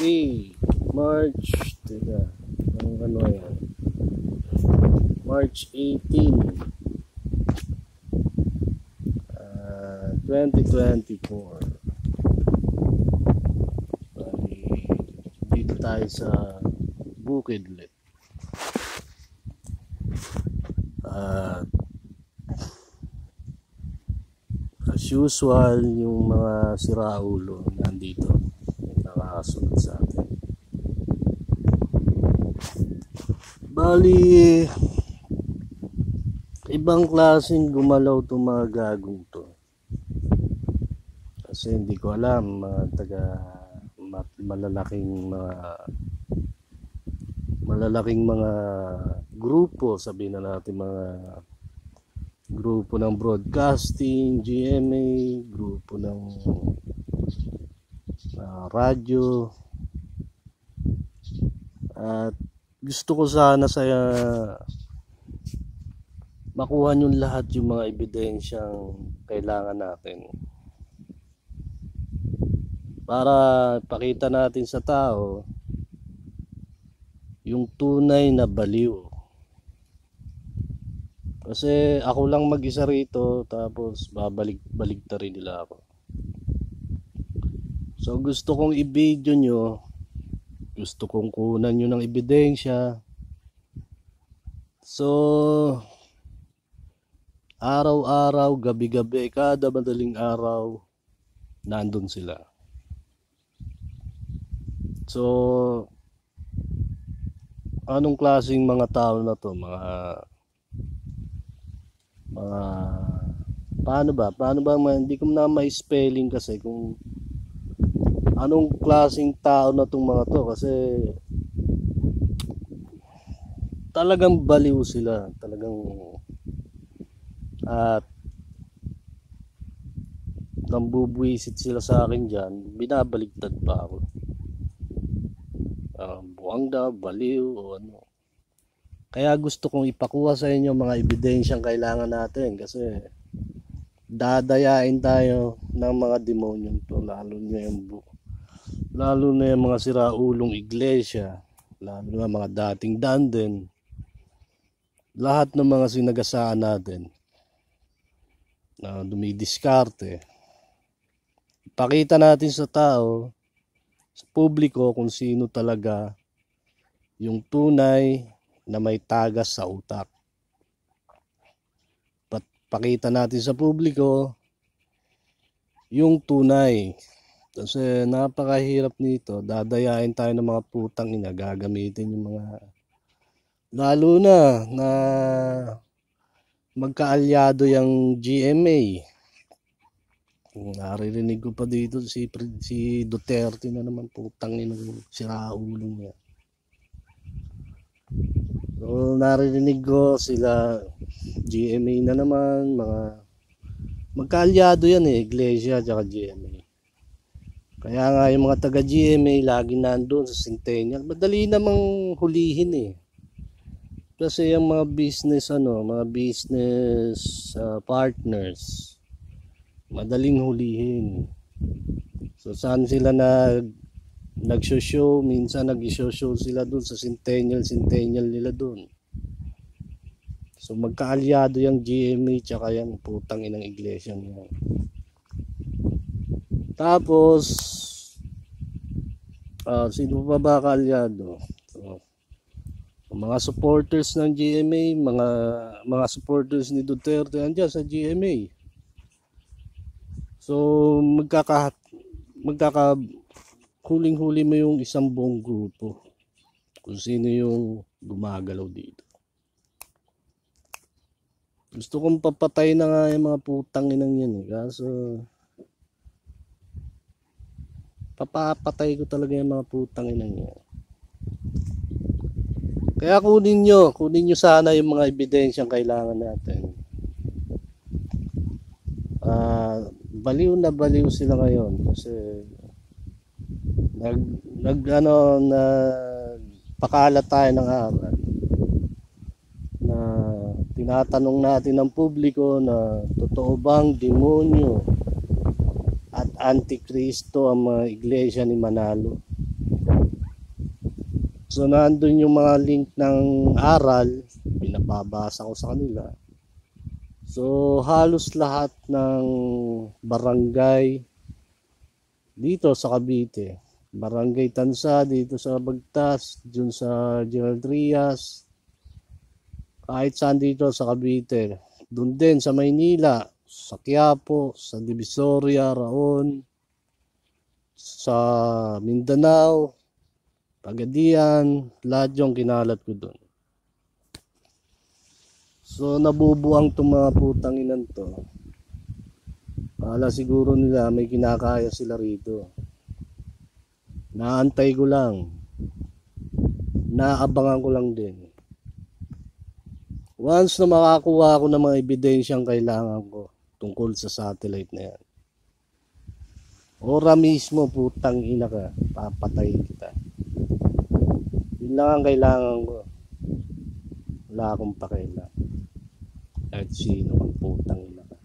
Okay, teka, ano yan? March 18, 2024. Dito tayo sa Bukidlit. As usual, yung mga siraulo nandito, nakakasunod sa atin. Bali, ibang klaseng gumalaw itong mga gagong to. Kasi hindi ko alam, mga malalaking mga grupo, sabihin na natin mga grupo ng broadcasting, GMA, grupo ng radyo. At gusto ko sana makuha nyo lahat yung mga ebidensyang kailangan natin para pakita natin sa tao yung tunay na baliw. Kasi ako lang mag-isa rito, tapos baligtarin nila ako. So gusto kong i-video nyo, gusto kong kunan nyo ng ebidensya. So araw-araw, gabi-gabi, kada madaling araw, nandun sila. So anong klaseng mga tao na to? Paano ba hindi ko na ma-spelling kasi kung anong klaseng tao na tong mga to, kasi talagang baliw sila, talagang at nambubwisit sila sa akin dyan, binabaligtad pa ako. Buwang daw, baliw o ano. Kaya gusto kong ipakuha sa inyo mga ebidensyang kailangan natin, kasi dadayain tayo ng mga demonyong to, lalo na yung mga siraulong iglesia, lalo na mga dating danden, lahat ng mga sinagasaan natin na dumidiskarte. Ipakita natin sa tao, sa publiko, kung sino talaga yung tunay na may tagas sa utak. Pakita natin sa publiko yung tunay. Kasi napakahirap nito, dadayain tayo ng mga putang ina, gagamitin yung mga, lalo na magkaalyado yung GMA. Naririnig ko pa dito si Duterte na naman, putang ina, siraulo niya. So naririnig ko sila GMA na naman, mga magkaalyado yan iglesia at GMA. Kaya nga yung mga taga GMA lagi nandun sa Centennial, madali namang hulihin kasi yung mga business partners, madaling hulihin. So saan sila nag-show, minsan nag-show sila dun sa Centennial nila dun. So magkaalyado yung GMA tsaka yan putang inang iglesia niya. Tapos sino pa ba kaalyado? So, mga supporters ng GMA, mga supporters ni Duterte andyan sa GMA. So huling-huli mo yung isang buong grupo kung sino yung gumagalaw dito. Gusto kong papatay na nga yung mga putang inang yan kaso papapatay ko talaga yung mga putang inang yan. Kaya kunin nyo sana yung mga ebidensyang kailangan natin. Baliw na baliw sila ngayon kasi nagpakalat tayo ng aral na tinatanong natin ng publiko na totoo bang demonyo at antikristo ang mga iglesia ni Manalo. So nandun yung mga link ng aral, pinababasa ko sa kanila. So halos lahat ng barangay dito sa Cavite, Barangay Tansa dito sa Bagtas, dun sa General Trias, kahit saan dito sa Cavite, dun din sa Maynila, sa Quiapo, sa Divisoria, Raon, sa Mindanao, Pagadian, lahat yung kinalat ko dun. So nabubuang itong mga putang inan to. Kala siguro nila may kinakaya sila rito. Naantay ko lang. Naabangan ko lang din. Once na makakuha ako ng mga ebidensyang kailangan ko tungkol sa satellite na yan, ora mismo putang ina ka, papatayin kita. Yun lang ang kailangan ko. Wala akong pakialam. Kahit sino ang putang ina ka.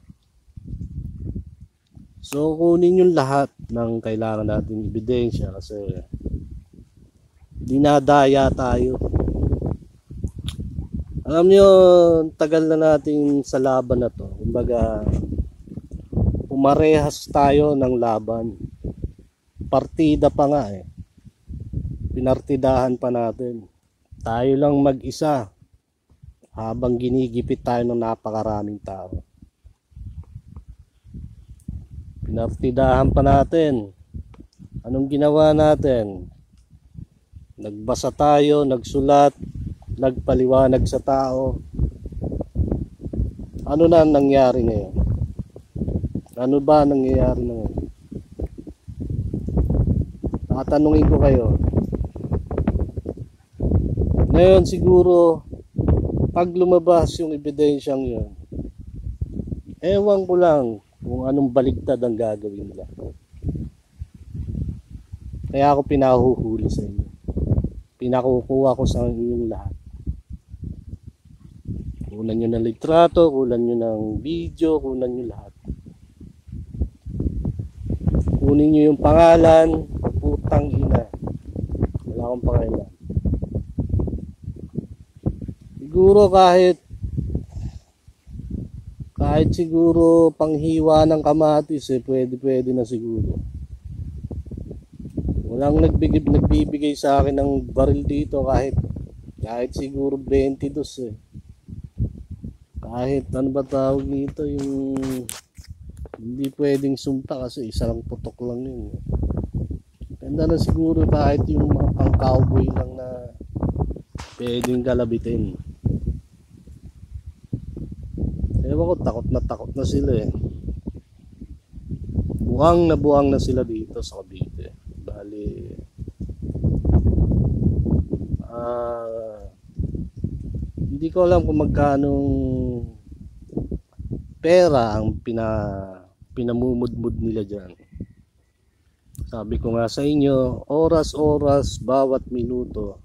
So kunin yung lahat ng kailangan nating ebidensya kasi dinadaya tayo. Alam nyo, tagal na natin sa laban na to. Kumbaga, umarehas tayo ng laban. Partida pa nga eh. Pinartidahan pa natin. Tayo lang mag-isa habang ginigipit tayo ng napakaraming tao. Pinartidahan pa natin. Anong ginawa natin? Nagbasa tayo, nagsulat, nagpaliwanag sa tao. Ano na nangyari ngayon? Ano ba nangyayari ngayon? Tatanungin ko kayo. Ngayon siguro, pag lumabas yung ebidensyang yun, ewan ko lang kung anong baligtad ang gagawin nila. Kaya ako pinahuhuli sa inyo. Pinakukuha ko sa inyong lahat. Kunan nyo ng litrato, kunan nyo ng video, kunan nyo lahat. Kunin nyo yung pangalan, putang ina. Wala akong pakialam. Siguro kahit siguro panghiwa ng kamatis pwede na siguro. Walang nagbibigay sa akin ng baril dito kahit siguro 22 Kahit ano ba tawag dito yung hindi pwedeng sumpa kasi isa lang putok lang yun. Ganda na siguro kahit yung mga pang cowboy lang na pwedeng galabitin. Ewan ko, takot na sila eh. Buwang na sila dito sa Cavite. Bali hindi ko alam kung magkanong pera ang pinamumudmud nila dyan. Sabi ko nga sa inyo, oras-oras, bawat minuto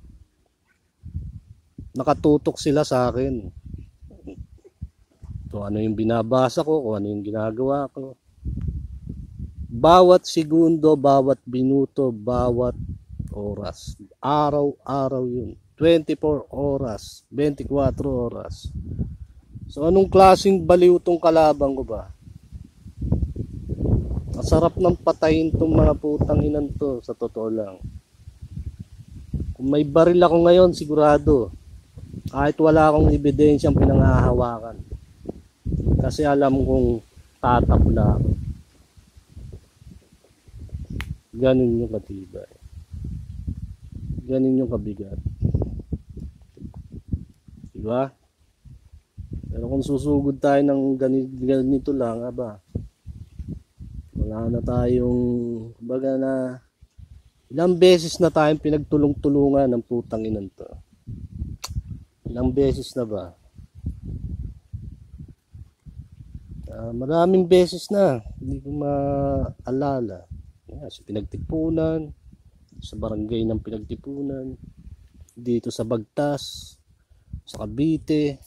nakatutok sila sa akin. Kung ano yung binabasa ko, kung ano yung ginagawa ko. Bawat segundo, bawat minuto, bawat oras. Araw-araw yun. 24 oras, 24 oras. So anong klaseng baliw tong kalabang ko ba? Masarap ng patayin tong mga putang inan to, sa totoo lang. Kung may baril ako ngayon, sigurado. Kahit wala akong ebidensyang pinanghahawakan. Kasi alam kong tatapla ako. Ganun yung katibay. Ganun yung kabigat. Diba? Pero kung susugod tayo ng ganito lang, aba, wala na tayong, kumbaga na, ilang beses na tayong pinagtulong-tulungan ng putang inan to. Ilang beses na ba? Maraming beses na, hindi ko maalala. Sa Pinagtipunan, sa barangay ng Pinagtipunan, dito sa Bagtas, sa Cavite,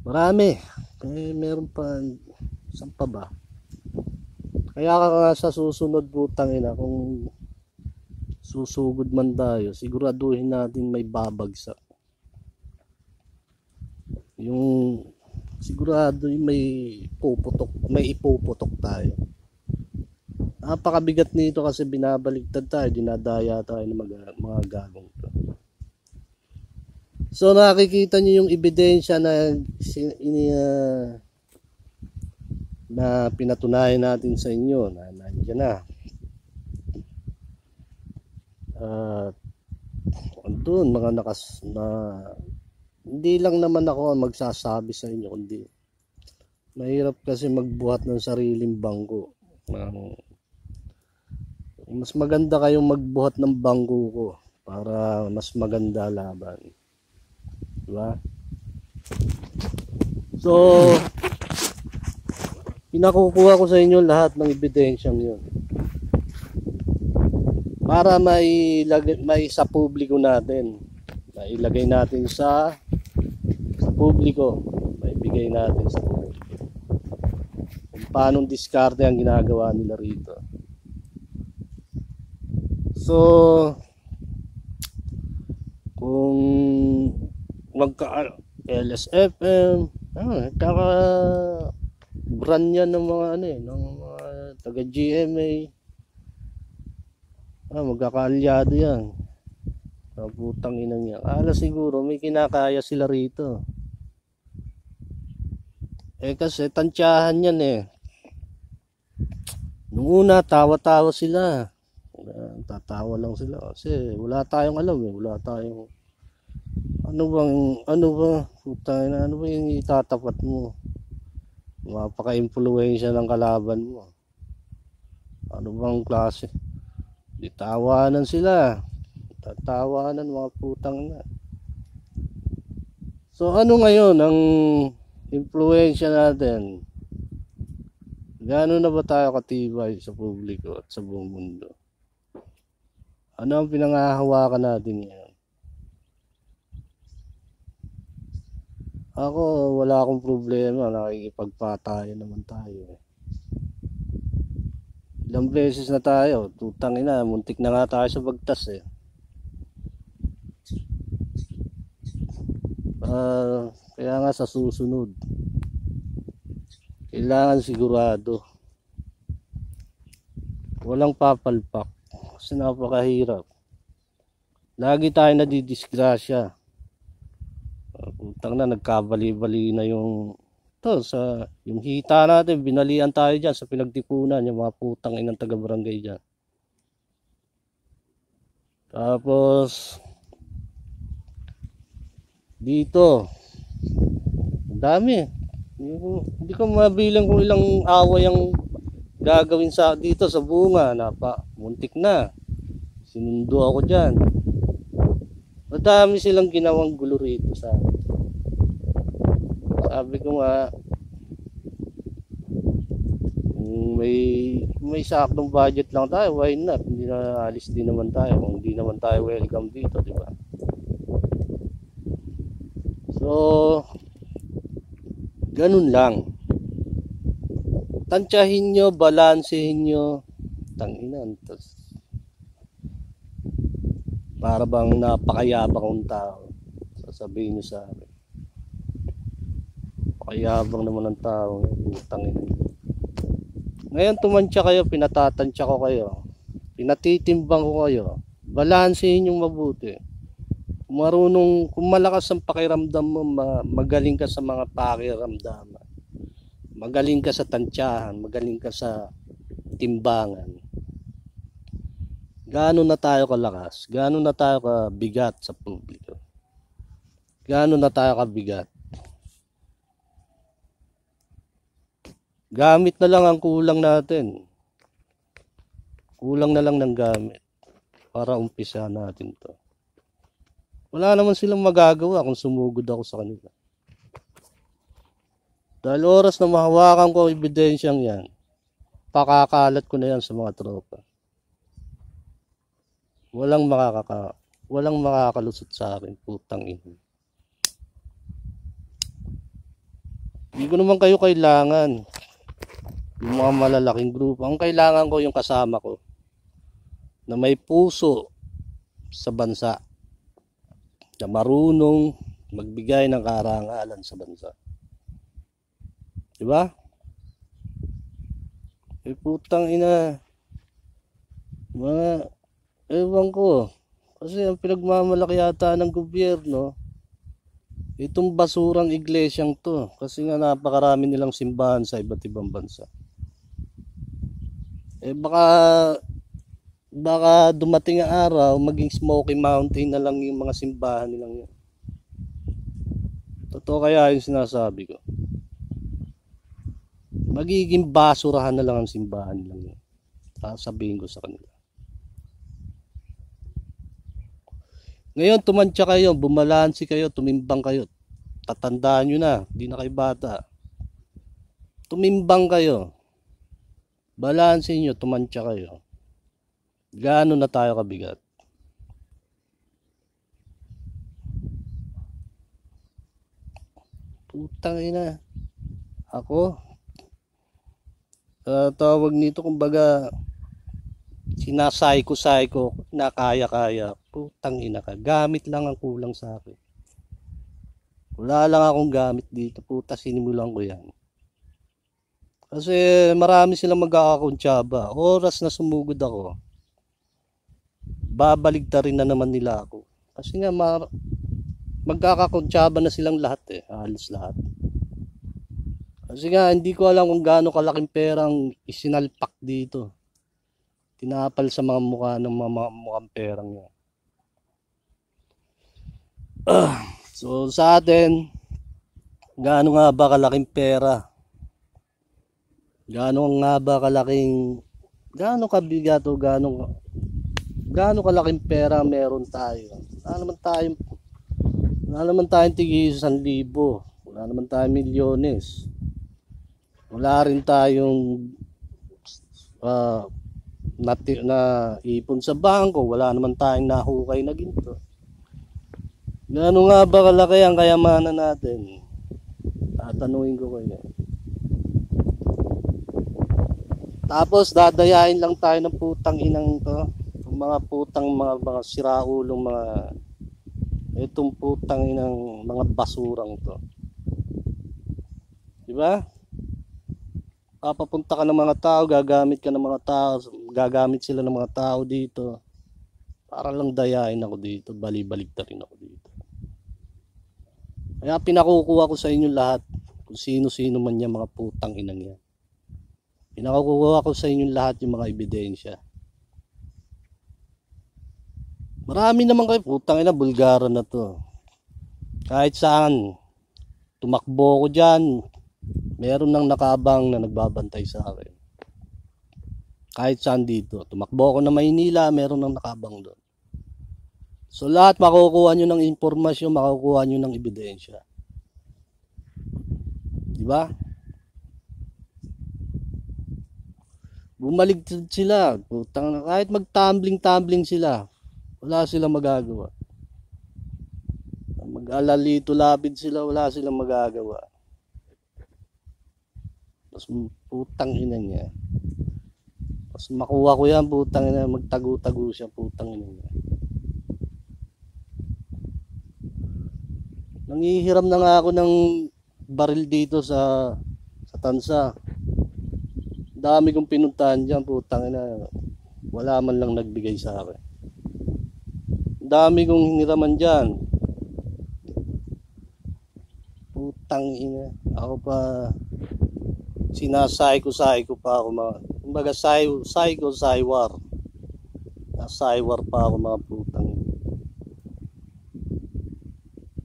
marami. Meron pa, saan pa ba? Kaya sa susunod putang ina, kung susugod man tayo, siguraduhin natin may babagsak. Yung sigurado may ipuputok tayo. Napakabigat nito kasi binabaligtad tayo, dinadaya tayo ng mga gagong to. So nakikita niyo yung ebidensya na pinatunayan natin sa inyo na nandiyan na. Andun mga hindi lang naman ako ang magsasabi sa inyo, kundi mahirap kasi magbuhat ng sariling bangko. Mas maganda kayong magbuhat ng bangko ko para mas maganda laban, diba? So pinakukuha ko sa inyo lahat ng ebidensyang yun para may sa publiko natin, mailagay natin sa publiko, maibigay natin sa publiko kung paano diskarte ang ginagawa nila rito. So kung magka LSFM, kaka brand yan ng mga ng mga taga GMA, magkakaalyado yan. Putang inang yan. Siguro may kinakaya sila rito. Kasi tansyahan yan Nung una tawa-tawa sila. Tatawa lang sila kasi wala tayong alam wala tayong ano ba yung itatapat mo, mapaka-impluwensya ng kalaban mo, ano bang klase, ditawanan sila, tatawanan mga putang na. So ano ngayon ang impluwensya natin, gaano na ba tayo katibay sa publiko at sa buong mundo? Ano ang pinangahawakan natin yan? Ako, wala akong problema. Nakikipagpatayan naman tayo. Ilang beses na tayo. Tutang ina, muntik na nga tayo sa bagtas Kaya nga sa susunod, kailangan sigurado. Walang papalpak. Kasi napakahirap. Lagi tayo nadidisgrasya. Putang na, nagkabali-bali na yung hita natin, binalian tayo dyan sa pinagtipunan, yung mga putang inang taga-barangay dyan. Tapos dito dami, hindi ko mabilang kung ilang away ang gagawin dito sa bunga. Muntik na, sinundo ako dyan. Madami silang ginawang gulo rito sa akin. Sabi ko nga, may saktong budget lang tayo, why not? Hindi na alis din naman tayo kung hindi naman tayo welcome dito, di ba? So ganun lang, tansyahin nyo, balansehin nyo. Tanginan, para bang napakayabang kong tao, sasabihin nyo sa akin. Pakayabang naman ng tao, tanginan. Ngayon tumansya kayo, pinatatansya ko kayo, pinatitimbang ko kayo. Balansehin yung mabuti. Kung malakas ang pakiramdam mo, magaling ka sa mga pakiramdaman, magaling ka sa tansyahan, magaling ka sa timbangan. Gaano na tayo kalakas, gaano na tayo kabigat sa publiko, gaano na tayo kabigat. Gamit na lang ang kulang natin, kulang na lang ng gamit para umpisa natin to. Wala naman silang magagawa kung sumugod ako sa kanila. Dahil oras na mahawakan ko ang ebidensyang yan, pakakalat ko na yan sa mga tropa. Walang makakalusot sa akin, putang ina. Hindi ko naman kayo kailangan, yung mga malalaking grupo. Ang kailangan ko yung kasama ko na may puso sa bansa, na marunong magbigay ng karangalan sa bansa. Diba? Putang ina, mga ewan ko, kasi ang pinagmamalaki yata ng gobyerno itong basurang iglesyang to, kasi nga napakarami nilang simbahan sa iba't ibang bansa. Baka dumating ang araw maging Smoky Mountain na lang yung mga simbahan nilang yun. Totoo kaya yung sinasabi ko? Magiging basurahan na lang ang simbahan nilang yun. Sasabihin ko sa kanila. Ngayon tumantya kayo, bumalansi kayo, tumimbang kayo. Tatandaan nyo na, hindi na kayo bata. Tumimbang kayo. Balansin nyo, tumantya kayo. Gaano na tayo kabigat? Putang ina. Ako, tawag nito kumbaga, sinasay ko na kaya-kaya. Putang ina ka, gamit lang ang kulang sa akin. Wala lang akong gamit dito, puta, sinimulan ko yan. Kasi marami silang magkakakuntsaba. Oras na sumugod ako, babaligtarin na naman nila ako. Kasi nga magkakakuntsaba na silang lahat halos lahat. Kasi nga hindi ko alam kung gaano kalaking perang isinalpak dito. Tinapal sa mga mukha ng mga mukhang perang yan. So sa atin, gaano nga ba kalaking pera? Gaano nga ba kalaking, gaano kabigat o gaano kalaking pera meron tayo? Wala naman tayong tigi 1,000. Wala naman tayong milyones. Wala rin tayong na ipon sa bangko. Wala naman tayong nahukay na ginto. Gaano nga ba kalaki ang kayamanan natin? Tatanungin ko kayo. Tapos dadayain lang tayo ng putang inang to. Mga putang mga siraulong itong putang inang mga basurang to. Diba? Papapunta ka ng mga tao, gagamit ka ng mga tao, gagamit sila ng mga tao dito. Para lang dayain ako dito, bali-baligtarin ako dito. Kaya pinakukuha ko sa inyo lahat, kung sino-sino man yan mga putang inang yan. Pinakukuha ko sa inyo lahat yung mga ebidensya. Marami naman kayo, putang ina, Bulgara na to. Kahit saan, tumakbo ko dyan, meron nang nakabang na nagbabantay sa akin. Kahit saan dito, tumakbo ko na Maynila, meron nang nakabang doon. So lahat makukuha nyo ng informasyon, makukuha nyo ng ebidensya. Diba? Bumaligtad sila, putang, kahit mag-tumbling sila, wala silang magagawa. Mag-alalito labid sila, wala silang magagawa. Tapos putang ina niya. Tapos makuha ko yan, putang ina, magtago-tago siya, putang ina niya. Nangihiram na nga ako ng baril dito sa Tansa. Dami kong pinuntahan dyan, putang ina, wala man lang nagbigay sa akin. Dami kong hiniraman dyan. Putang ina, ako pa sinasay ko pa ako mga, kumbaga saywar. Nasaywar pa ako mga putang ina.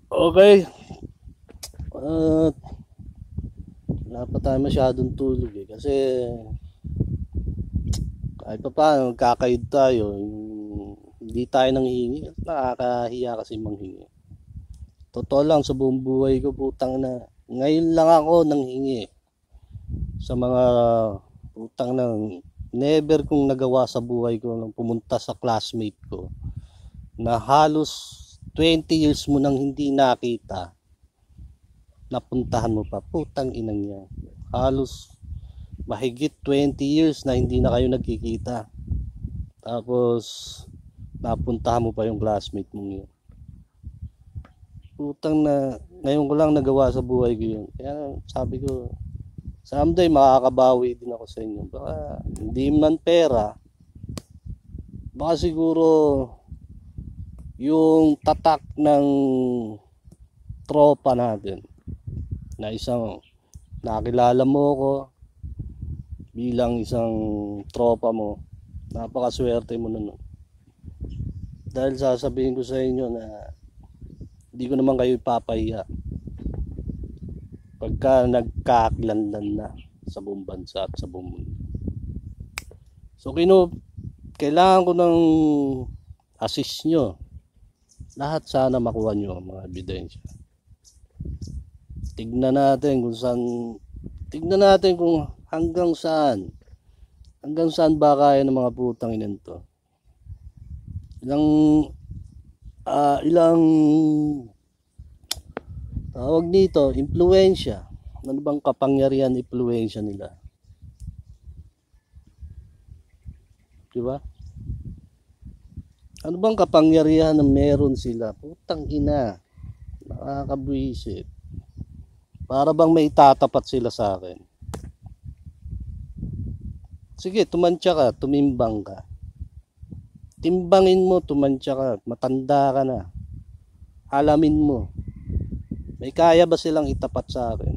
Okay. Wala pa tayo masyadong tulog kasi kahit pa paano magkakayod tayo, hindi tayo nanghihingi. Nakakahiya kasi manghingi. Totoo lang, sa buong buhay ko, putang na, ngayon lang ako nanghingi sa mga putang nang never kong nagawa sa buhay ko nang pumunta sa classmate ko na halos 20 years mo nang hindi nakita, napuntahan mo pa, putang inang niya. Halos mahigit 20 years na hindi na kayo nagkikita. Tapos napuntahan mo pa yung classmate mong yun. Utang na, ngayon ko lang nagawa sa buhay ko yun. Kaya sabi ko, someday makakabawi din ako sa inyo. Baka hindi man pera, baka siguro yung tatak ng tropa natin na isang nakilala mo ko bilang isang tropa mo, napakaswerte mo nun. Dahil sasabihin ko sa inyo na hindi ko naman kayo ipapahiya pagka nagkaklandan na sa buong bansa at sa buong mundo. So kailangan ko ng assist nyo. Lahat sana makuha nyo ang mga ebidensya. Tignan natin kung hanggang saan ba kaya ng mga putang inan to. Ilang tawag dito, impluwensya. Ano bang kapangyarihan, impluwensya nila? Diba? Ano bang kapangyarihan na meron sila? Putang ina. Nakakabwisit. Para bang may tatapat sila sa akin. Sige, tumansya ka, tumimbang ka. Timbangin mo, tumansya ka, matanda ka na. Alamin mo, may kaya ba silang itapat sa akin?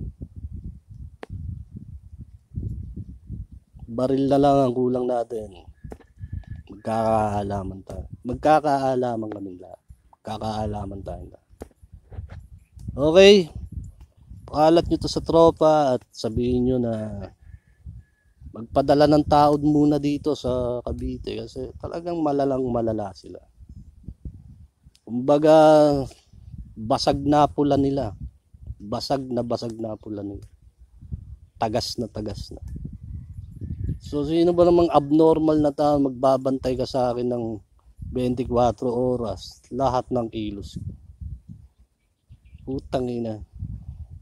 Baril na lang ang kulang natin. Magkakaalaman tayo. Magkakaalaman kami lahat. Magkakaalaman tayo lahat. Okay. Pakalat nyo to sa tropa at sabihin nyo na magpadala ng tao muna dito sa Cavite kasi talagang malala sila. Kumbaga basag na pula nila. Basag na pula nila. Tagas na. So sino ba namang abnormal na tao magbabantay ka sa akin ng 24 oras lahat ng kilos? Putang ina.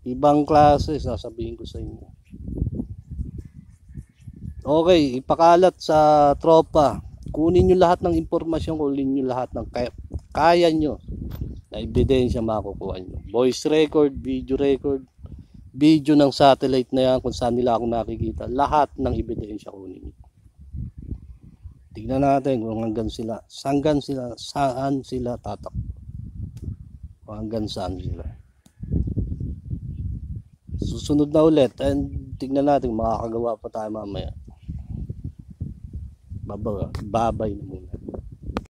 Ibang klase sasabihin ko sa inyo. Okay, ipakalat sa tropa. Kunin nyo lahat ng impormasyon, kunin nyo lahat ng kaya nyo na ebidensya makukuha nyo. Voice record, video ng satellite na yan kung saan nila ako nakikita. Lahat ng ebidensya kunin nyo. Tignan natin kung saan sila tatak. Hanggang saan sila. Susunod na ulit and tignan natin makakagawa pa tayo mamaya. Babay na muna.